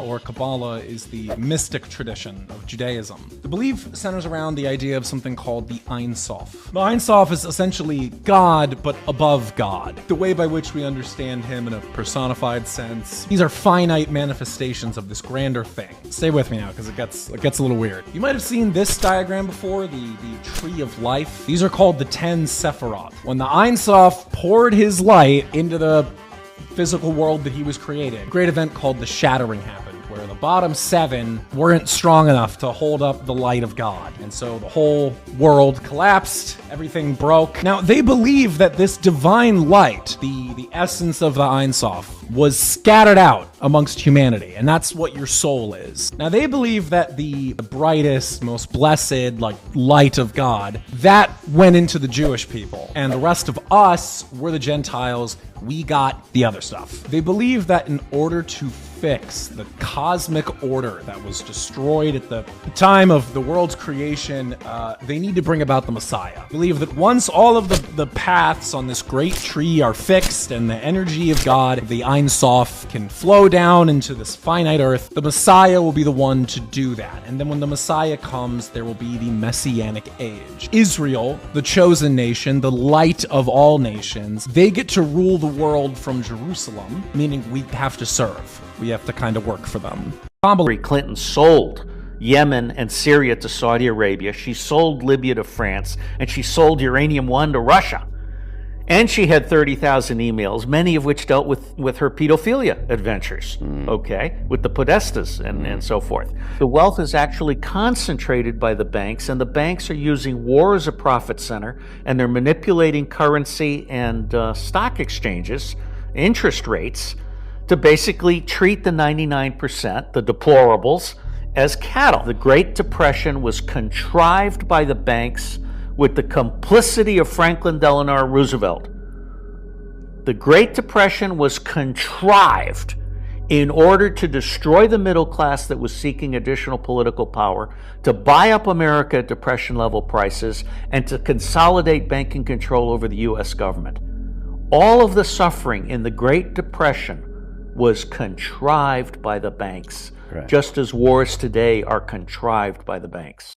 or Kabbalah is the mystic tradition of Judaism. The belief centers around the idea of something called the Ein Sof. The Ein Sof is essentially God, but above God. The way by which we understand him in a personified sense. These are finite manifestations of this grander thing. Stay with me now, because it gets a little weird. You might have seen this diagram before, the Tree of Life. These are called the 10 Sephiroth. When the Ein Sof poured his light into the physical world that he was creating, a great event called the Shattering happened, where the bottom 7 weren't strong enough to hold up the light of God. And so the whole world collapsed, everything broke. Now, they believe that this divine light, the essence of the Ein Sof, was scattered out amongst humanity, and that's what your soul is. Now, they believe that the brightest, most blessed, light of God, that went into the Jewish people, and the rest of us, we're the Gentiles, we got the other stuff. They believe that in order to fix the cosmic order that was destroyed at the time of the world's creation, they need to bring about the Messiah. They believe that once all of the paths on this great tree are fixed and the energy of God, the Ein Sof, can flow down into this finite earth, the Messiah will be the one to do that. And then when the Messiah comes, there will be the Messianic age. Israel, the chosen nation, the light of all nations, they get to rule the world from Jerusalem, meaning we have to serve. We have to kind of work for them. Hillary Clinton sold Yemen and Syria to Saudi Arabia. She sold Libya to France, and she sold Uranium One to Russia. And she had 30,000 emails, many of which dealt with her pedophilia adventures, okay, with the Podestas and so forth. The wealth is actually concentrated by the banks, and the banks are using war as a profit center, and they're manipulating currency and stock exchanges, interest rates, to basically treat the 99%, the deplorables, as cattle. The Great Depression was contrived by the banks with the complicity of Franklin Delano Roosevelt. The Great Depression was contrived in order to destroy the middle class that was seeking additional political power, to buy up America at Depression-level prices, and to consolidate banking control over the U.S. government. All of the suffering in the Great Depression was contrived by the banks, just as wars today are contrived by the banks.